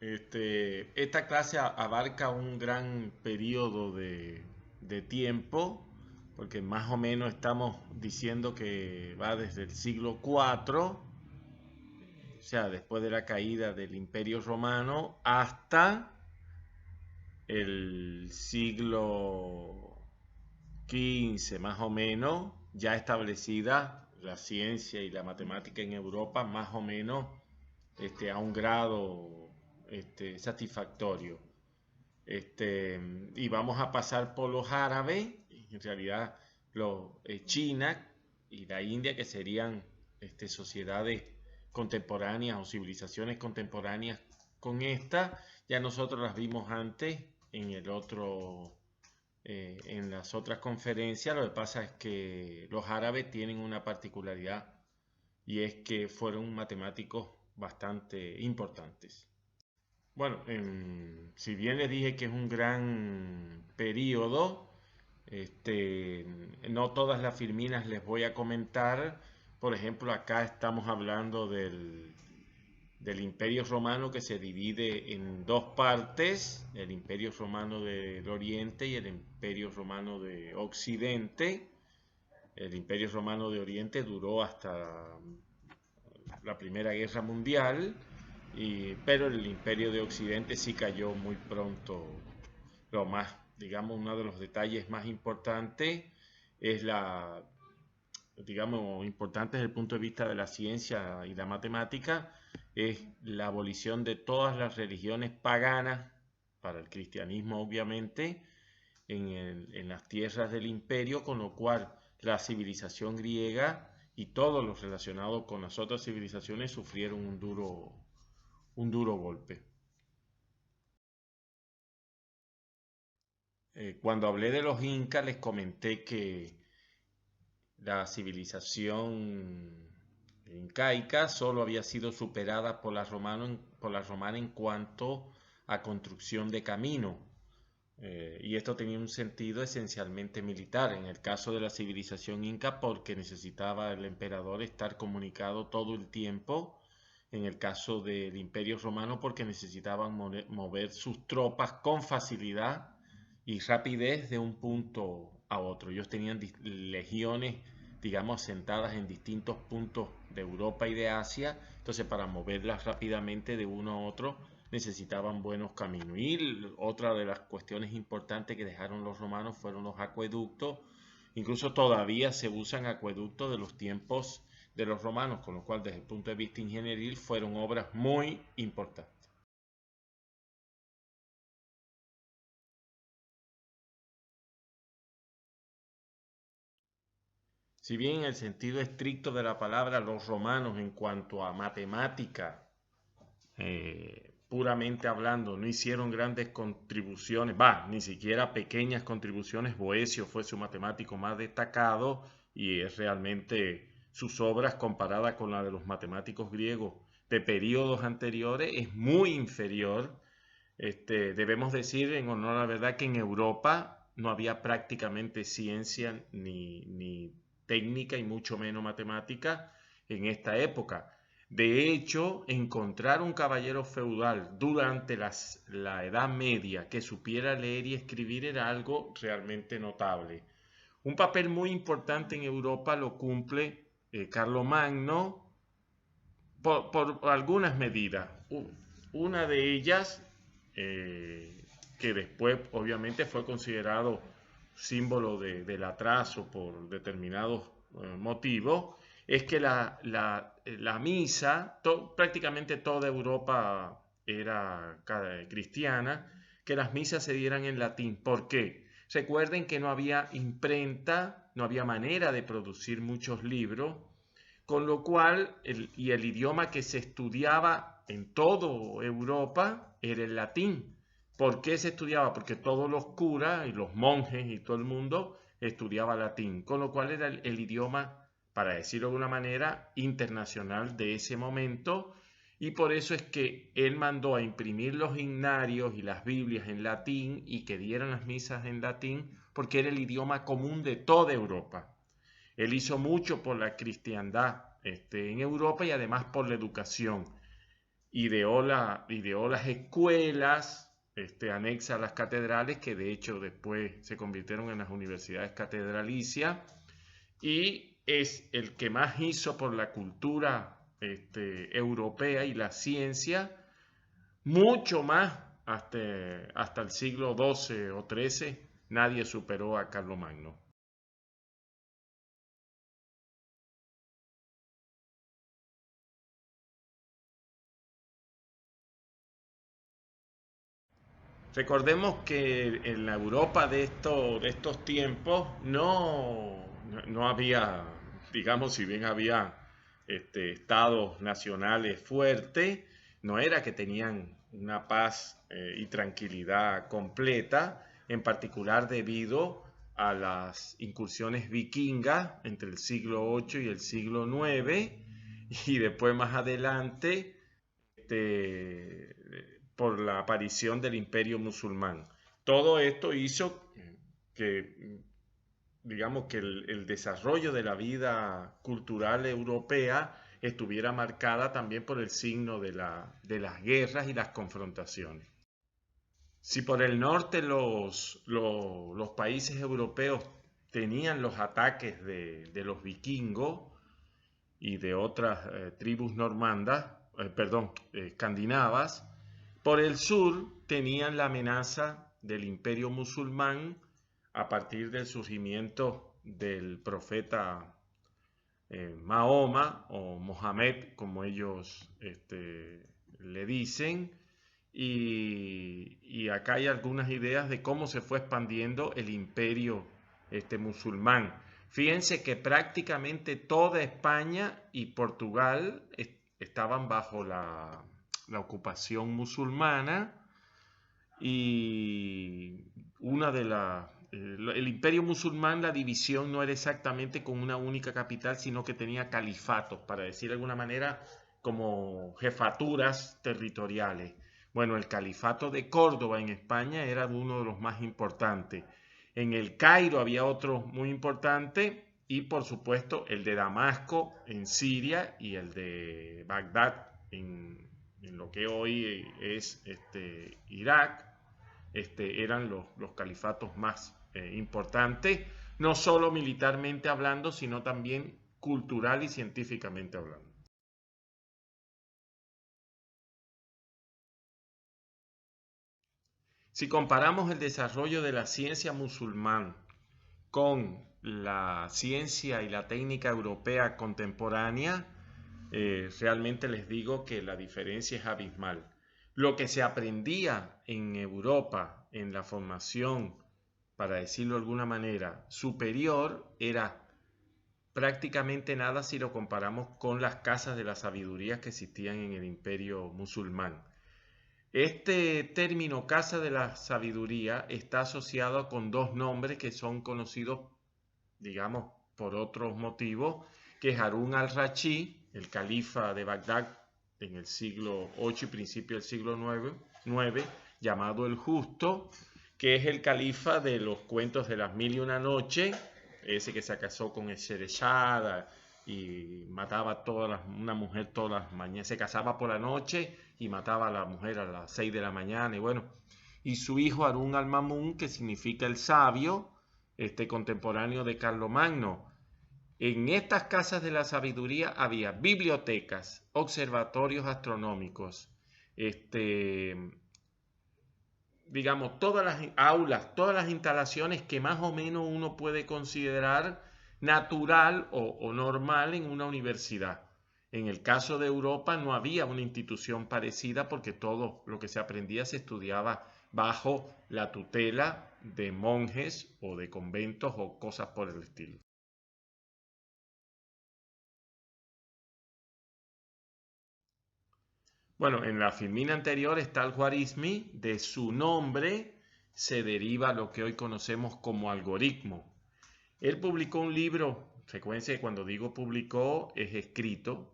Esta clase abarca un gran periodo de tiempo, porque más o menos estamos diciendo que va desde el siglo IV, o sea, después de la caída del Imperio Romano, hasta el siglo XV, más o menos, ya establecida la ciencia y la matemática en Europa, más o menos a un grado satisfactorio. Y vamos a pasar por los árabes, en realidad China y la India, que serían sociedades contemporáneas o civilizaciones contemporáneas con esta. Ya nosotros las vimos antes en las otras conferencias. Lo que pasa es que los árabes tienen una particularidad y es que fueron matemáticos bastante importantes. Bueno, si bien les dije que es un gran periodo, este, no todas las filminas les voy a comentar. Por ejemplo, acá estamos hablando del Imperio Romano, que se divide en dos partes, el Imperio Romano del Oriente y el Imperio Romano de Occidente. El Imperio Romano de Oriente duró hasta la Primera Guerra Mundial, pero el Imperio de Occidente sí cayó muy pronto. Lo más, digamos, uno de los detalles más importantes es importante desde el punto de vista de la ciencia y la matemática, es la abolición de todas las religiones paganas, para el cristianismo obviamente, en las tierras del imperio, con lo cual la civilización griega y todo lo relacionado con las otras civilizaciones sufrieron un duro golpe. Cuando hablé de los incas les comenté que la civilización incaica solo había sido superada por la romana en cuanto a construcción de camino. Y esto tenía un sentido esencialmente militar, en el caso de la civilización inca porque necesitaba el emperador estar comunicado todo el tiempo, en el caso del imperio romano porque necesitaban mover sus tropas con facilidad y rapidez de un punto a otro. Ellos tenían legiones, digamos, sentadas en distintos puntos de Europa y de Asia, entonces para moverlas rápidamente de uno a otro necesitaban buenos caminos. Y otra de las cuestiones importantes que dejaron los romanos fueron los acueductos. Incluso todavía se usan acueductos de los tiempos de los romanos, con lo cual desde el punto de vista ingenieril fueron obras muy importantes. Si bien en el sentido estricto de la palabra los romanos en cuanto a matemática, puramente hablando, no hicieron grandes contribuciones, ni siquiera pequeñas contribuciones. Boecio fue su matemático más destacado y es realmente sus obras comparadas con la de los matemáticos griegos de periodos anteriores es muy inferior. Debemos decir en honor a la verdad que en Europa no había prácticamente ciencia ni técnica y mucho menos matemática en esta época. De hecho, encontrar un caballero feudal durante la Edad Media que supiera leer y escribir era algo realmente notable. Un papel muy importante en Europa lo cumple Carlomagno por algunas medidas. Una de ellas, que después obviamente fue considerado símbolo del atraso por determinados motivos, es que la misa, prácticamente toda Europa era cristiana, que las misas se dieran en latín. ¿Por qué? Recuerden que no había imprenta, no había manera de producir muchos libros, con lo cual el idioma que se estudiaba en toda Europa era el latín. ¿Por qué se estudiaba? Porque todos los curas y los monjes y todo el mundo estudiaba latín, con lo cual era el idioma, para decirlo de una manera, internacional de ese momento, y por eso es que él mandó a imprimir los himnarios y las Biblias en latín y que dieran las misas en latín, porque era el idioma común de toda Europa. Él hizo mucho por la cristiandad en Europa y además por la educación. ideó las escuelas anexas a las catedrales, que de hecho después se convirtieron en las universidades catedralicias, y es el que más hizo por la cultura europea y la ciencia, mucho más hasta el siglo XII o XIII, nadie superó a Carlomagno. Recordemos que en la Europa de estos tiempos no había, digamos, si bien había estados nacionales fuertes, no era que tenían una paz y tranquilidad completa, en particular debido a las incursiones vikingas entre el siglo VIII y el siglo IX, y después más adelante este, por la aparición del imperio musulmán. Todo esto hizo que, digamos, que el desarrollo de la vida cultural europea estuviera marcada también por el signo de las guerras y las confrontaciones. Si por el norte los países europeos tenían los ataques de los vikingos y de otras tribus normandas, perdón, escandinavas, por el sur tenían la amenaza del imperio musulmán a partir del surgimiento del profeta Mahoma o Mohamed, como ellos le dicen, y acá hay algunas ideas de cómo se fue expandiendo el imperio musulmán. Fíjense que prácticamente toda España y Portugal estaban bajo la ocupación musulmana, y el imperio musulmán, la división no era exactamente con una única capital, sino que tenía califatos, para decir de alguna manera, como jefaturas territoriales. Bueno, el califato de Córdoba en España era uno de los más importantes. En el Cairo había otro muy importante, y por supuesto el de Damasco en Siria y el de Bagdad en lo que hoy es Irak, eran los califatos más importantes, no solo militarmente hablando, sino también cultural y científicamente hablando. Si comparamos el desarrollo de la ciencia musulmán con la ciencia y la técnica europea contemporánea, realmente les digo que la diferencia es abismal. Lo que se aprendía en Europa en la formación, para decirlo de alguna manera, superior, era prácticamente nada si lo comparamos con las casas de la sabiduría que existían en el imperio musulmán. Este término casa de la sabiduría está asociado con dos nombres que son conocidos, digamos, por otros motivos, que es Harún al-Rashid, el califa de Bagdad en el siglo VIII y principio del siglo IX, llamado el Justo, que es el califa de los cuentos de las mil y una noches, ese que se casó con Shereshada y mataba a una mujer todas las mañanas, se casaba por la noche y mataba a la mujer a las 6 de la mañana, y bueno, y su hijo Harún al-Mamun, que significa el sabio, contemporáneo de Carlomagno. En estas casas de la sabiduría había bibliotecas, observatorios astronómicos, digamos, todas las aulas, todas las instalaciones que más o menos uno puede considerar natural o normal en una universidad. En el caso de Europa no había una institución parecida, porque todo lo que se aprendía se estudiaba bajo la tutela de monjes o de conventos o cosas por el estilo. Bueno, en la filmina anterior está al-Khwarizmi. De su nombre se deriva lo que hoy conocemos como algoritmo. Él publicó un libro, frecuencia que cuando digo publicó es escrito,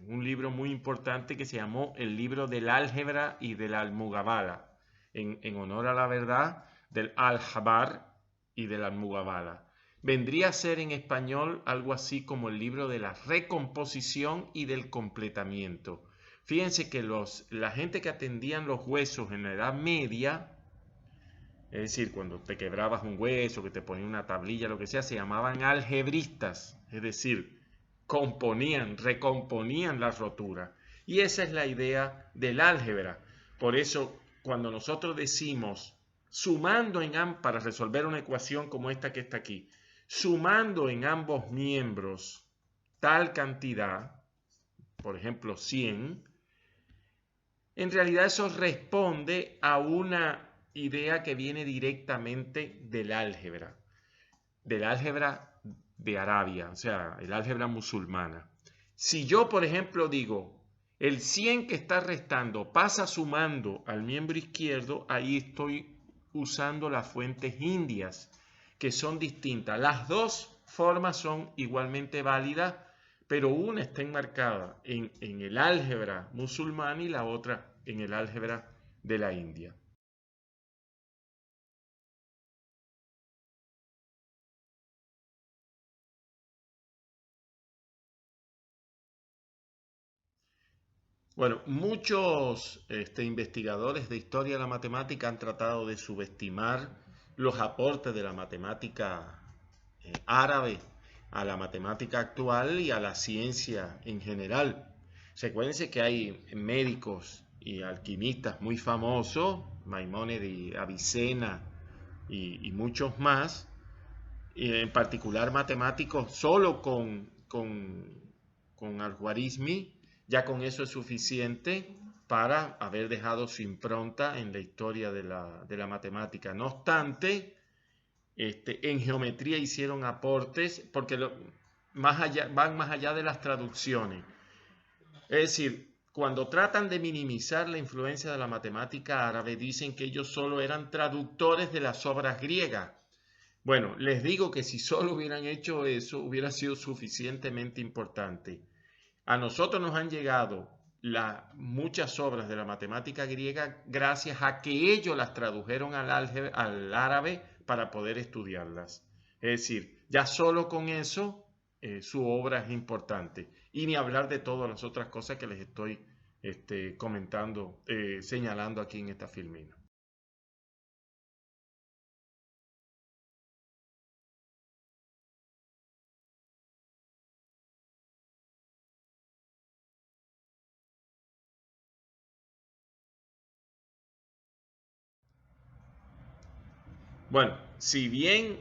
un libro muy importante que se llamó El libro del álgebra y del Almugabala, en honor a la verdad del Al-Jabar y del Almugabala. Vendría a ser en español algo así como el libro de la recomposición y del completamiento. Fíjense que la gente que atendían los huesos en la Edad Media, es decir, cuando te quebrabas un hueso, que te ponían una tablilla, lo que sea, se llamaban algebristas, es decir, recomponían la rotura. Y esa es la idea del álgebra. Por eso, cuando nosotros decimos, para resolver una ecuación como esta que está aquí, sumando en ambos miembros tal cantidad, por ejemplo 100, en realidad eso responde a una idea que viene directamente del álgebra de Arabia, o sea, el álgebra musulmana. Si yo, por ejemplo, digo, el 100 que está restando pasa sumando al miembro izquierdo, ahí estoy usando las fuentes indias, que son distintas. Las dos formas son igualmente válidas, pero una está enmarcada en el álgebra musulmán y la otra en el álgebra de la India. Bueno, muchos investigadores de historia de la matemática han tratado de subestimar los aportes de la matemática árabe a la matemática actual y a la ciencia en general. Recuérdense que hay médicos y alquimistas muy famosos, Maimónides, Avicena y muchos más, y en particular matemáticos solo con Al-Khwarizmi, ya con eso es suficiente para haber dejado su impronta en la historia de la matemática. No obstante, en geometría hicieron aportes porque van más allá de las traducciones. Es decir, cuando tratan de minimizar la influencia de la matemática árabe, dicen que ellos solo eran traductores de las obras griegas. Bueno, les digo que si solo hubieran hecho eso, hubiera sido suficientemente importante. A nosotros nos han llegado muchas obras de la matemática griega gracias a que ellos las tradujeron al árabe para poder estudiarlas. Es decir, ya solo con eso su obra es importante. Y ni hablar de todas las otras cosas que les estoy comentando, señalando aquí en esta filmina. Bueno, si bien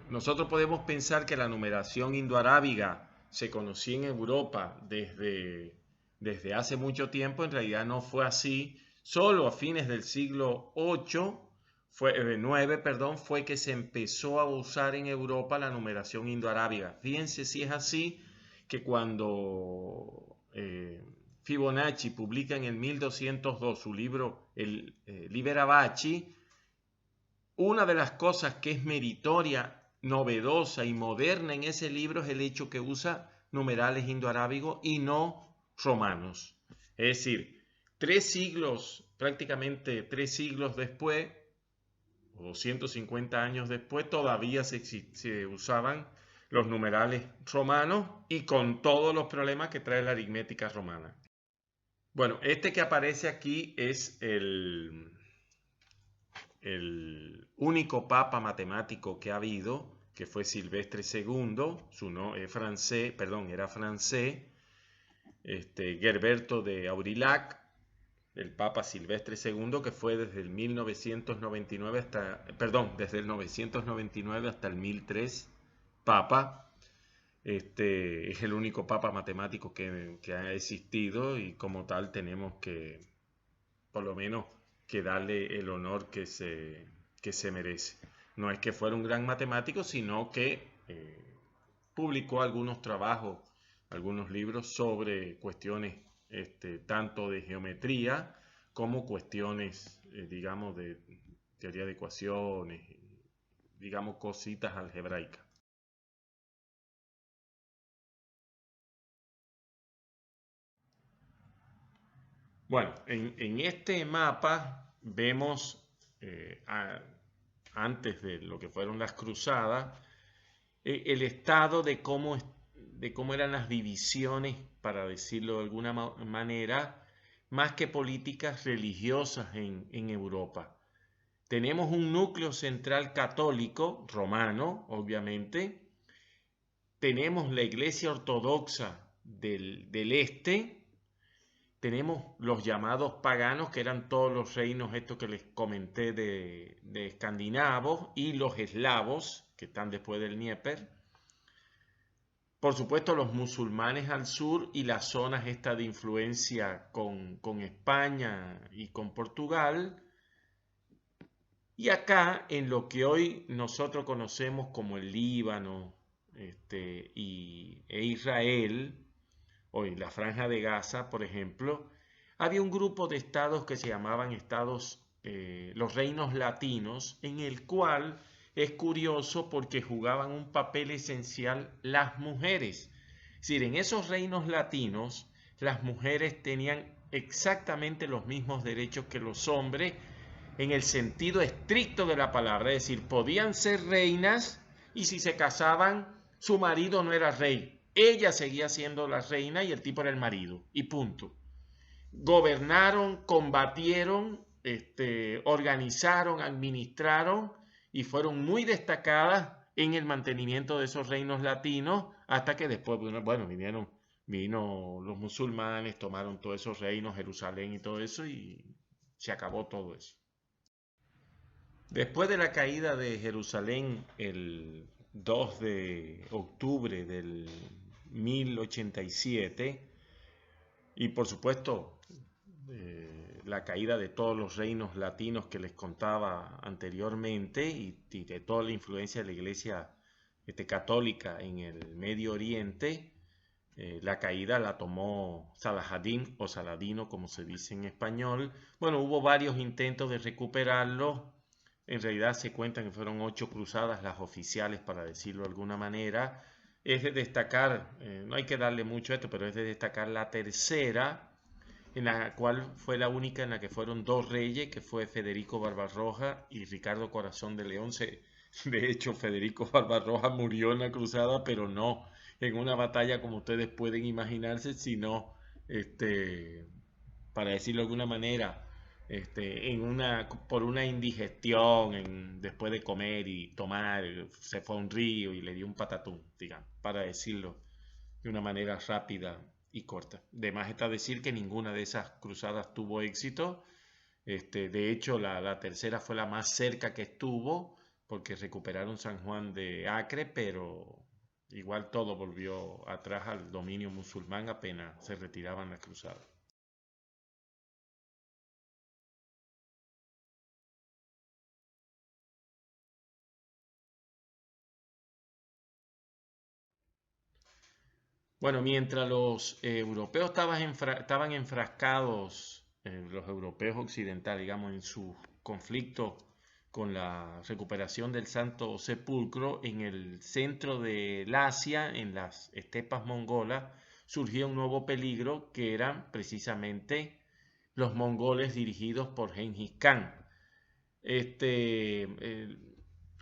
nosotros podemos pensar que la numeración indoarábiga se conocía en Europa desde hace mucho tiempo, en realidad no fue así. Solo a fines del siglo IX, perdón, fue que se empezó a usar en Europa la numeración indoarábiga. Fíjense si es así que cuando Fibonacci publica en el 1202 su libro el Liber Abaci, una de las cosas que es meritoria, novedosa y moderna en ese libro es el hecho que usa numerales indoarábigos y no romanos. Es decir, prácticamente 3 siglos después, o 250 años después, todavía se usaban los numerales romanos y con todos los problemas que trae la aritmética romana. Bueno, este que aparece aquí es el único papa matemático que ha habido, que fue Silvestre II, era francés, Gerberto de Aurillac, el papa Silvestre II, que fue desde el 1999 desde el 999 hasta el 1003, papa. Es el único papa matemático que ha existido y como tal tenemos que, por lo menos, que darle el honor que se merece. No es que fuera un gran matemático, sino que publicó algunos trabajos, algunos libros sobre cuestiones tanto de geometría como cuestiones, digamos, de teoría de ecuaciones, digamos, cositas algebraicas. Bueno, en este mapa vemos, antes de lo que fueron las cruzadas, el estado de de cómo eran las divisiones, para decirlo de alguna manera, más que políticas religiosas en Europa. Tenemos un núcleo central católico, romano, obviamente. Tenemos la Iglesia Ortodoxa del Este. Tenemos los llamados paganos, que eran todos los reinos estos que les comenté de escandinavos, y los eslavos, que están después del Dnieper. Por supuesto, los musulmanes al sur y las zonas estas de influencia con España y con Portugal. Y acá, en lo que hoy nosotros conocemos como el Líbano e Israel, hoy la Franja de Gaza, por ejemplo, había un grupo de estados que se llamaban los reinos latinos, en el cual es curioso porque jugaban un papel esencial las mujeres. Es decir, en esos reinos latinos, las mujeres tenían exactamente los mismos derechos que los hombres, en el sentido estricto de la palabra, es decir, podían ser reinas y si se casaban, su marido no era rey. Ella seguía siendo la reina y el tipo era el marido, y punto. Gobernaron, combatieron, organizaron, administraron y fueron muy destacadas en el mantenimiento de esos reinos latinos hasta que después, bueno, vino los musulmanes, tomaron todos esos reinos, Jerusalén y todo eso y se acabó todo eso. Después de la caída de Jerusalén el 2 de octubre del 1087 y por supuesto la caída de todos los reinos latinos que les contaba anteriormente y de toda la influencia de la Iglesia católica en el Medio Oriente, la caída la tomó Salahadín o Saladino, como se dice en español. Bueno, hubo varios intentos de recuperarlo. En realidad se cuentan que fueron 8 cruzadas las oficiales, para decirlo de alguna manera. Es de destacar, no hay que darle mucho a esto, pero es de destacar la tercera, en la cual fue la única en la que fueron 2 reyes, que fue Federico Barbarroja y Ricardo Corazón de León. De hecho, Federico Barbarroja murió en la cruzada, pero no en una batalla como ustedes pueden imaginarse, sino, para decirlo de alguna manera, por una indigestión, después de comer y tomar, se fue a un río y le dio un patatún, digamos, para decirlo de una manera rápida y corta. De más está decir que ninguna de esas cruzadas tuvo éxito. De hecho, la tercera fue la más cerca que estuvo, porque recuperaron San Juan de Acre, pero igual todo volvió atrás al dominio musulmán apenas se retiraban las cruzadas. Bueno, mientras los europeos estaban enfrascados, los europeos occidentales, digamos, en su conflicto con la recuperación del Santo Sepulcro, en el centro del Asia, en las estepas mongolas, surgía un nuevo peligro que eran precisamente los mongoles dirigidos por Genghis Khan.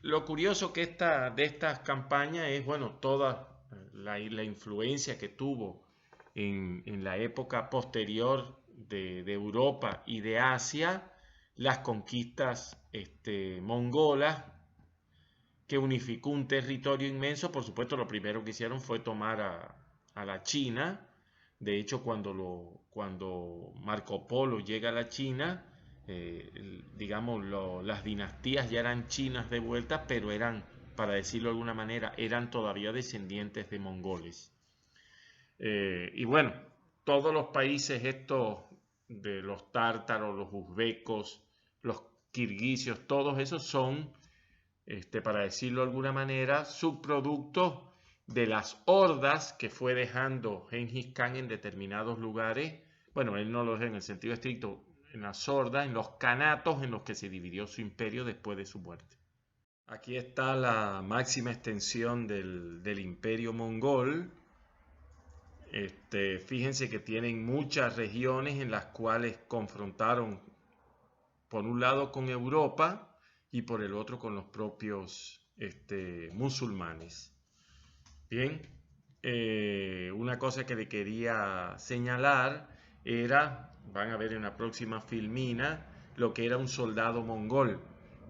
Lo curioso de estas campañas es, bueno, toda la influencia que tuvo en la época posterior de Europa y de Asia, las conquistas mongolas, que unificó un territorio inmenso. Por supuesto, lo primero que hicieron fue tomar a la China. De hecho, cuando Marco Polo llega a la China, digamos, las dinastías ya eran chinas de vuelta, pero eran, para decirlo de alguna manera, eran todavía descendientes de mongoles. Y bueno, todos los países estos de los tártaros, los uzbecos, los kirguisios, todos esos son, para decirlo de alguna manera, subproductos de las hordas que fue dejando Genghis Khan en determinados lugares. Bueno, él no lo dejó en el sentido estricto, en las hordas, en los canatos en los que se dividió su imperio después de su muerte. Aquí está la máxima extensión del imperio mongol. Fíjense que tienen muchas regiones en las cuales confrontaron, por un lado con Europa y por el otro con los propios musulmanes. Bien, una cosa que le quería señalar era, van a ver en la próxima filmina, lo que era un soldado mongol.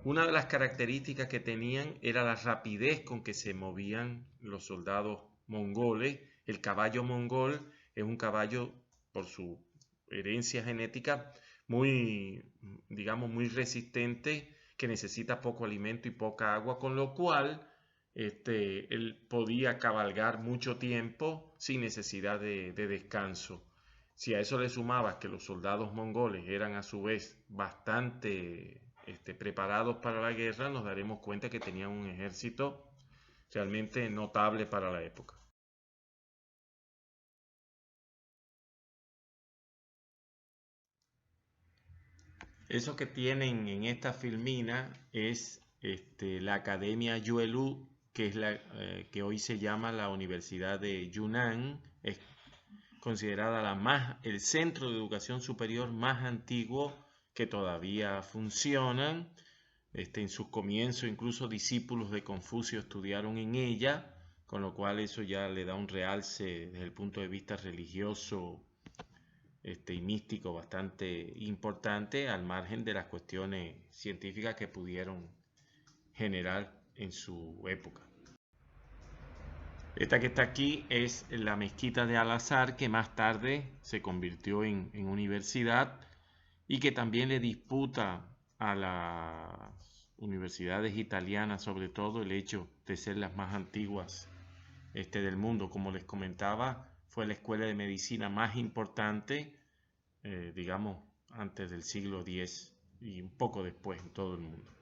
Una de las características que tenían era la rapidez con que se movían los soldados mongoles. El caballo mongol es un caballo, por su herencia genética, muy, digamos, muy resistente, que necesita poco alimento y poca agua, con lo cual él podía cabalgar mucho tiempo sin necesidad de descanso. Si a eso le sumabas que los soldados mongoles eran a su vez bastante preparados para la guerra, nos daremos cuenta que tenían un ejército realmente notable para la época. Eso que tienen en esta filmina es la Academia Yuelu, que es la que hoy se llama la Universidad de Yunnan. Es considerada el centro de educación superior más antiguo que todavía funciona. En sus comienzos incluso discípulos de Confucio estudiaron en ella, con lo cual eso ya le da un realce desde el punto de vista religioso y místico bastante importante, al margen de las cuestiones científicas que pudieron generar en su época. Esta que está aquí es la mezquita de Al-Azhar, que más tarde se convirtió en universidad y que también le disputa a las universidades italianas, sobre todo, el hecho de ser las más antiguas del mundo. Como les comentaba, fue la escuela de medicina más importante, digamos, antes del siglo X y un poco después en todo el mundo.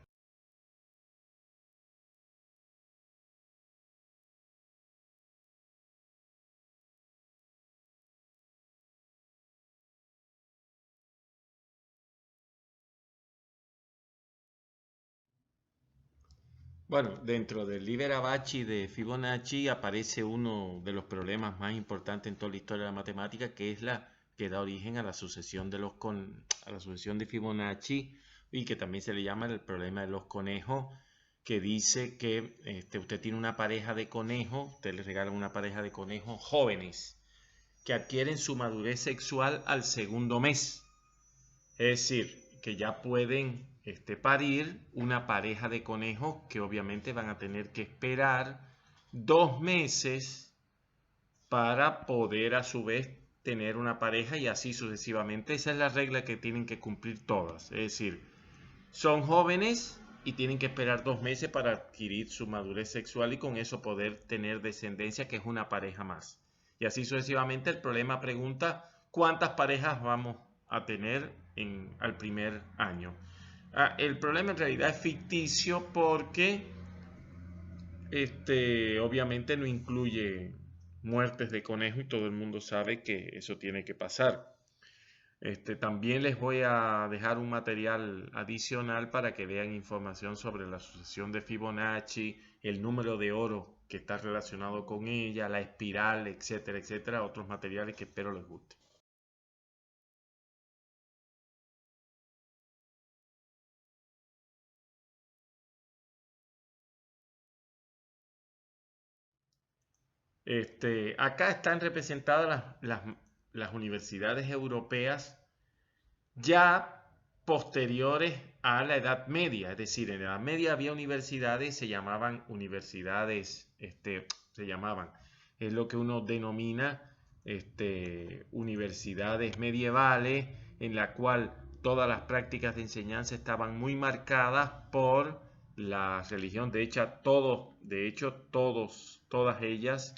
Bueno, dentro del Liberabachi de Fibonacci aparece uno de los problemas más importantes en toda la historia de la matemática, que es la que da origen a la sucesión a la sucesión de Fibonacci, y que también se le llama el problema de los conejos, que dice que usted tiene una pareja de conejos, usted le regala una pareja de conejos jóvenes que adquieren su madurez sexual al segundo mes. Es decir, que ya pueden parir una pareja de conejos que obviamente van a tener que esperar 2 meses para poder a su vez tener una pareja y así sucesivamente. Esa es la regla que tienen que cumplir todas. Es decir, son jóvenes y tienen que esperar 2 meses para adquirir su madurez sexual y con eso poder tener descendencia, que es una pareja más. Y así sucesivamente. El problema pregunta, ¿cuántas parejas vamos a tener al primer año? El problema en realidad es ficticio porque obviamente no incluye muertes de conejo y todo el mundo sabe que eso tiene que pasar. También les voy a dejar un material adicional para que vean información sobre la sucesión de Fibonacci, el número de oro que está relacionado con ella, la espiral, etcétera, etcétera, otros materiales que espero les guste. Acá están representadas las universidades europeas ya posteriores a la Edad Media. Es decir, en la Edad Media había universidades, se llamaban universidades, es lo que uno denomina universidades medievales, en la cual todas las prácticas de enseñanza estaban muy marcadas por la religión. Todas ellas,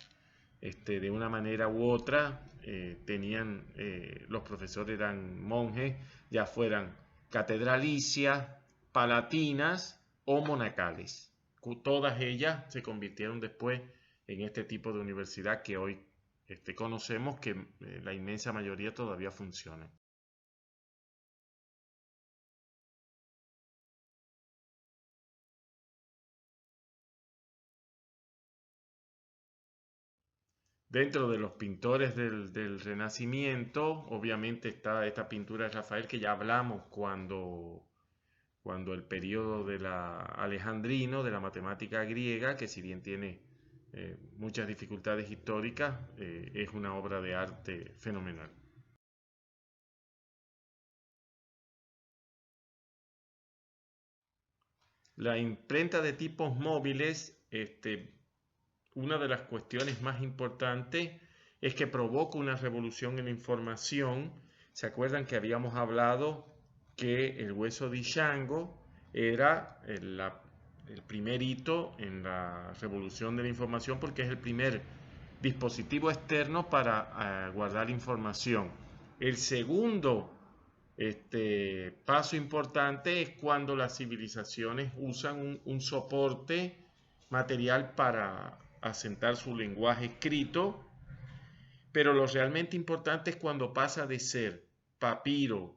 de una manera u otra, los profesores eran monjes, ya fueran catedralicias, palatinas o monacales. Todas ellas se convirtieron después en este tipo de universidad que hoy conocemos, que la inmensa mayoría todavía funciona. Dentro de los pintores del Renacimiento, obviamente está esta pintura de Rafael que ya hablamos cuando el periodo de la alejandrino, de la matemática griega, que si bien tiene muchas dificultades históricas, es una obra de arte fenomenal. La imprenta de tipos móviles, una de las cuestiones más importantes es que provoca una revolución en la información. ¿Se acuerdan que habíamos hablado que el hueso de Ishango era el primer hito en la revolución de la información porque es el primer dispositivo externo para guardar información? El segundo paso importante es cuando las civilizaciones usan un soporte material para asentar su lenguaje escrito, pero lo realmente importante es cuando pasa de ser papiro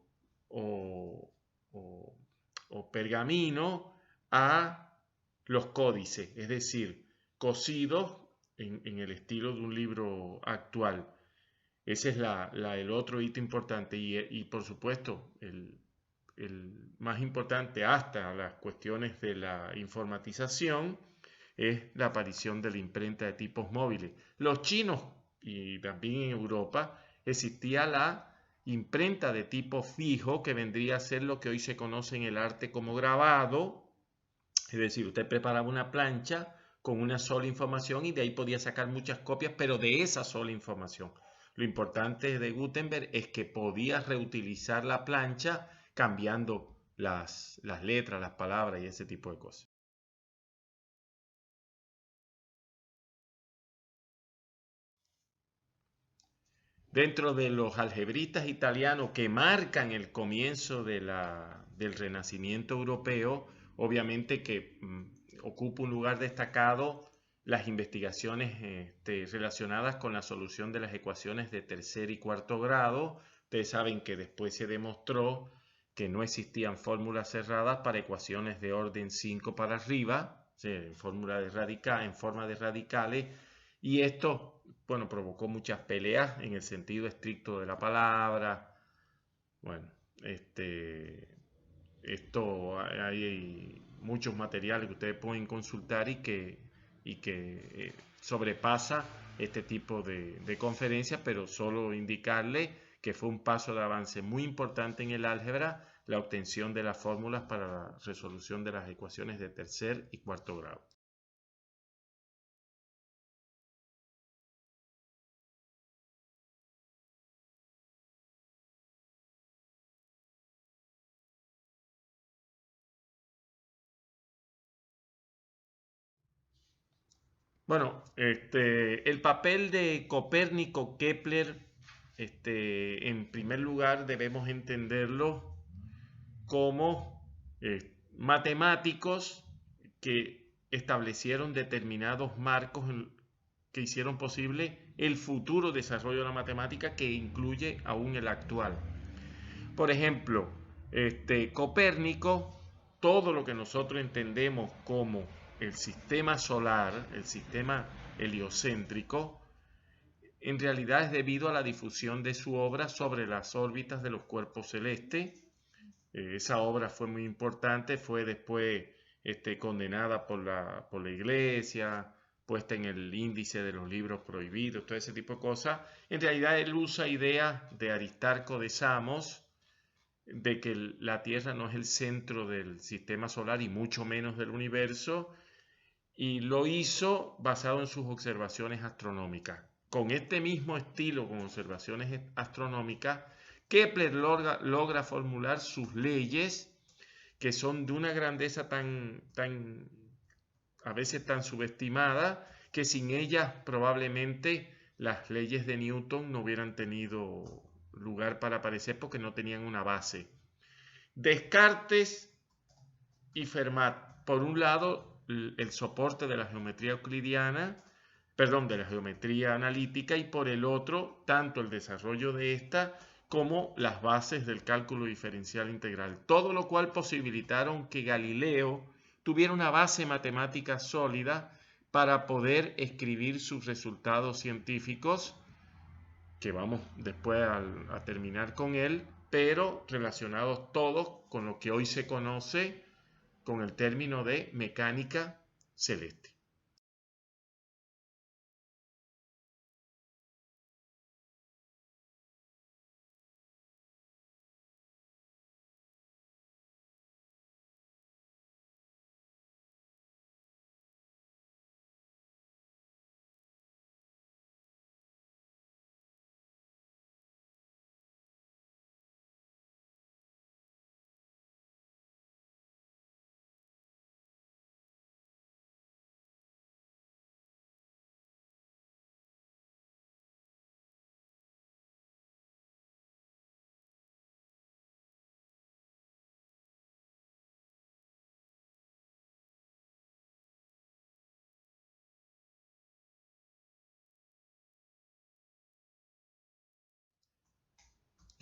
o, o- o pergamino a los códices, es decir, cosidos en el estilo de un libro actual. Ese es el otro hito importante y por supuesto el más importante hasta las cuestiones de la informatización es la aparición de la imprenta de tipos móviles. Los chinos y también en Europa existía la imprenta de tipo fijo que vendría a ser lo que hoy se conoce en el arte como grabado, es decir, usted preparaba una plancha con una sola información y de ahí podía sacar muchas copias, pero de esa sola información. Lo importante de Gutenberg es que podía reutilizar la plancha cambiando las letras, las palabras y ese tipo de cosas. Dentro de los algebristas italianos que marcan el comienzo del Renacimiento europeo, obviamente que ocupa un lugar destacado las investigaciones relacionadas con la solución de las ecuaciones de tercer y cuarto grado. Ustedes saben que después se demostró que no existían fórmulas cerradas para ecuaciones de orden 5 para arriba, o sea, en forma de radicales, y esto, bueno, provocó muchas peleas en el sentido estricto de la palabra. Bueno, hay muchos materiales que ustedes pueden consultar y que sobrepasa este tipo de conferencias, pero solo indicarle que fue un paso de avance muy importante en el álgebra, la obtención de las fórmulas para la resolución de las ecuaciones de tercer y cuarto grado. Bueno, el papel de Copérnico, Kepler, en primer lugar debemos entenderlo como matemáticos que establecieron determinados marcos que hicieron posible el futuro desarrollo de la matemática que incluye aún el actual. Por ejemplo, Copérnico, todo lo que nosotros entendemos como el sistema solar, el sistema heliocéntrico, en realidad es debido a la difusión de su obra sobre las órbitas de los cuerpos celestes. Esa obra fue muy importante, fue después condenada por la iglesia, puesta en el índice de los libros prohibidos, todo ese tipo de cosas. En realidad él usa ideas de Aristarco de Samos, de que la Tierra no es el centro del sistema solar y mucho menos del universo, y lo hizo basado en sus observaciones astronómicas. Con este mismo estilo, con observaciones astronómicas, Kepler logra formular sus leyes, que son de una grandeza a veces tan subestimada, que sin ellas probablemente las leyes de Newton no hubieran tenido lugar para aparecer porque no tenían una base. Descartes y Fermat, por un lado, el soporte de la geometría euclidiana, perdón, de la geometría analítica, y por el otro, tanto el desarrollo de esta como las bases del cálculo diferencial integral, todo lo cual posibilitaron que Galileo tuviera una base matemática sólida para poder escribir sus resultados científicos, que vamos después a terminar con él, pero relacionados todos con lo que hoy se conoce con el término de mecánica celeste.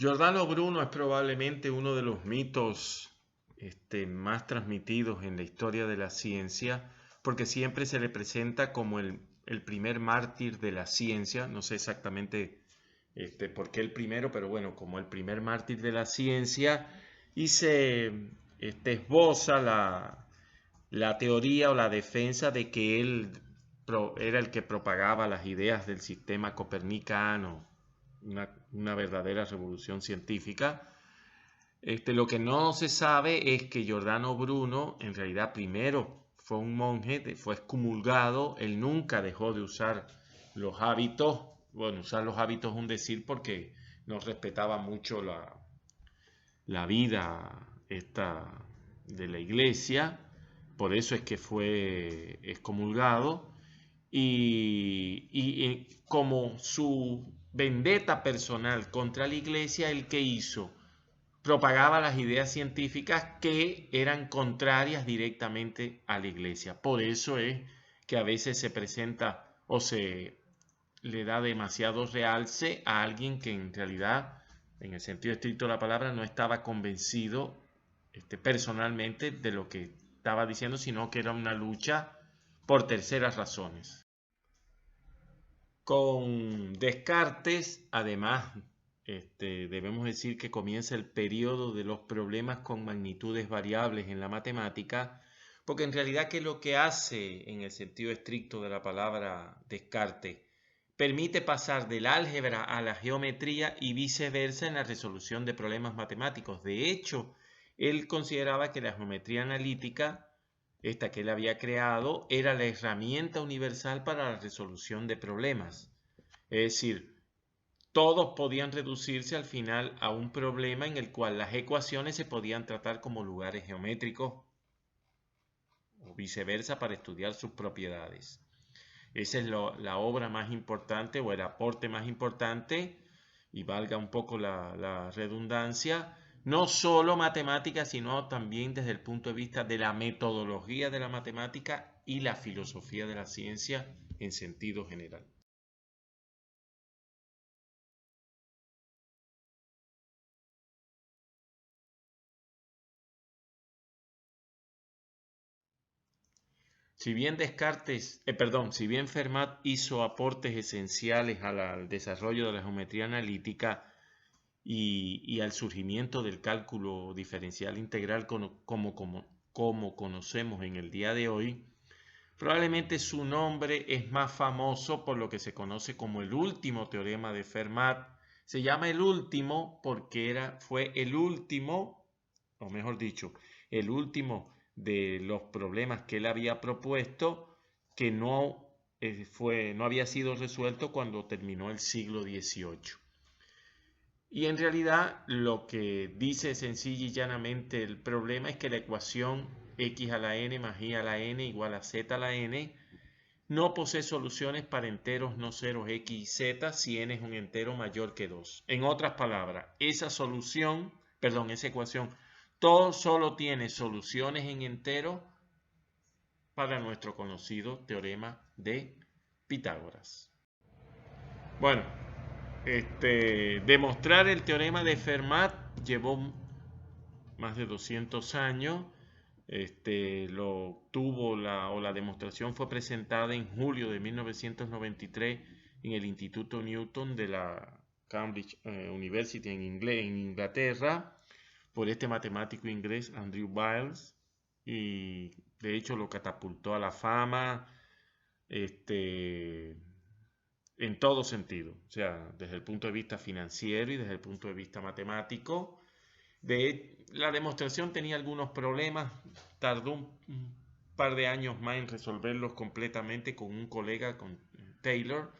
Giordano Bruno es probablemente uno de los mitos más transmitidos en la historia de la ciencia, porque siempre se le presenta como el primer mártir de la ciencia. No sé exactamente por qué el primero, pero bueno, como el primer mártir de la ciencia, y se esboza la teoría o la defensa de que él era el que propagaba las ideas del sistema copernicano, una verdadera revolución científica. Lo que no se sabe es que Giordano Bruno en realidad primero fue un monje, fue excomulgado, él nunca dejó de usar los hábitos. Bueno, usar los hábitos es un decir porque no respetaba mucho la vida de la iglesia, por eso es que fue excomulgado. Y como su vendetta personal contra la iglesia, ¿el que hizo? Propagaba las ideas científicas que eran contrarias directamente a la iglesia. Por eso es que a veces se presenta o se le da demasiado realce a alguien que en realidad, en el sentido estricto de la palabra, no estaba convencido personalmente de lo que estaba diciendo, sino que era una lucha por terceras razones. Con Descartes, además, debemos decir que comienza el periodo de los problemas con magnitudes variables en la matemática, porque en realidad, ¿qué es lo que hace en el sentido estricto de la palabra Descartes? Permite pasar del álgebra a la geometría y viceversa en la resolución de problemas matemáticos. De hecho, él consideraba que la geometría analítica, esta que él había creado, era la herramienta universal para la resolución de problemas. Es decir, todos podían reducirse al final a un problema en el cual las ecuaciones se podían tratar como lugares geométricos o viceversa para estudiar sus propiedades. Esa es la obra más importante o el aporte más importante, y valga un poco la redundancia, no solo matemática, sino también desde el punto de vista de la metodología de la matemática y la filosofía de la ciencia en sentido general. Si bien Fermat hizo aportes esenciales al desarrollo de la geometría analítica y al surgimiento del cálculo diferencial integral como conocemos en el día de hoy, probablemente su nombre es más famoso por lo que se conoce como el último teorema de Fermat. Se llama el último porque fue el último, o mejor dicho, el último de los problemas que él había propuesto que no había sido resuelto cuando terminó el siglo XVIII. Y en realidad lo que dice sencilla y llanamente el problema es que la ecuación x a la n más y a la n igual a z a la n no posee soluciones para enteros no ceros x y z si n es un entero mayor que 2. En otras palabras, esa ecuación, todo solo tiene soluciones en entero para nuestro conocido teorema de Pitágoras. Bueno, demostrar el teorema de Fermat llevó más de 200 años. La demostración fue presentada en julio de 1993 en el Instituto Newton de la Cambridge University en Inglaterra por este matemático inglés Andrew Wiles, y de hecho lo catapultó a la fama en todo sentido, o sea, desde el punto de vista financiero y desde el punto de vista matemático. La demostración tenía algunos problemas, tardó un par de años más en resolverlos completamente con un colega, con Taylor,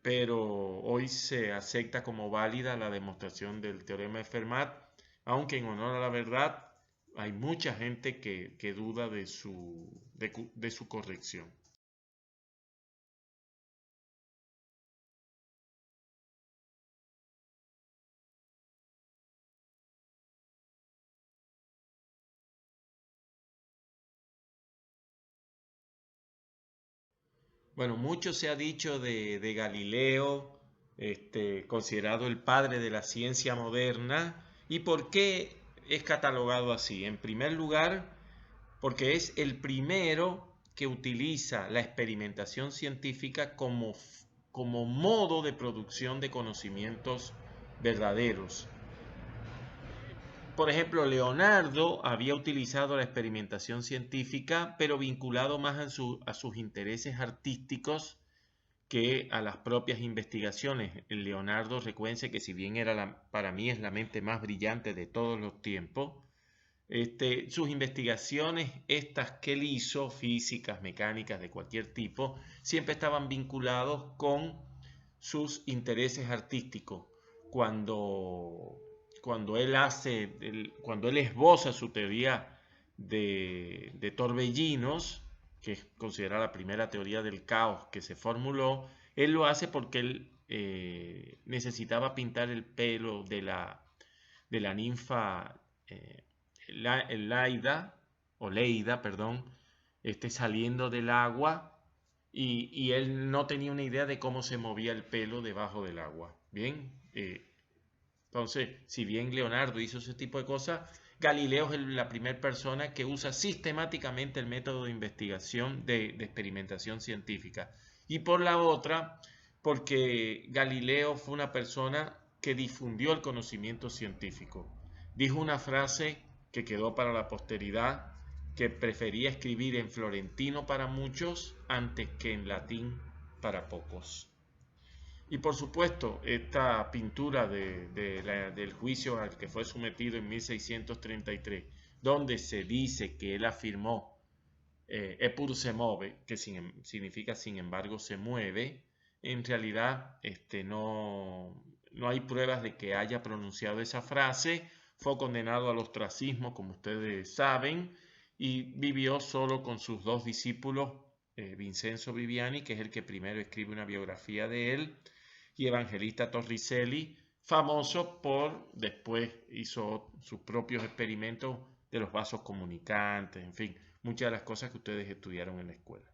pero hoy se acepta como válida la demostración del teorema de Fermat, aunque en honor a la verdad hay mucha gente que duda de su corrección. Bueno, mucho se ha dicho de Galileo, considerado el padre de la ciencia moderna. ¿Y por qué es catalogado así? En primer lugar, porque es el primero que utiliza la experimentación científica como modo de producción de conocimientos verdaderos. Por ejemplo, Leonardo había utilizado la experimentación científica, pero vinculado más a sus intereses artísticos que a las propias investigaciones. Leonardo, recuérdense que si bien para mí es la mente más brillante de todos los tiempos, sus investigaciones, estas que él hizo, físicas, mecánicas, de cualquier tipo, siempre estaban vinculados con sus intereses artísticos. Cuando, cuando él esboza su teoría de torbellinos, que es considerada la primera teoría del caos que se formuló, él lo hace porque él necesitaba pintar el pelo de la ninfa Leida, perdón, saliendo del agua y él no tenía una idea de cómo se movía el pelo debajo del agua. Bien, entonces, si bien Leonardo hizo ese tipo de cosas, Galileo es la primera persona que usa sistemáticamente el método de investigación de experimentación científica. Y por la otra, porque Galileo fue una persona que difundió el conocimiento científico. Dijo una frase que quedó para la posteridad, que prefería escribir en florentino para muchos antes que en latín para pocos. Y por supuesto, esta pintura del juicio al que fue sometido en 1633, donde se dice que él afirmó Epur se move, que significa sin embargo se mueve, en realidad no hay pruebas de que haya pronunciado esa frase. Fue condenado al ostracismo, como ustedes saben, y vivió solo con sus dos discípulos, Vincenzo Viviani, que es el que primero escribe una biografía de él, y Evangelista Torricelli, famoso por después hizo sus propios experimentos de los vasos comunicantes, en fin, muchas de las cosas que ustedes estudiaron en la escuela.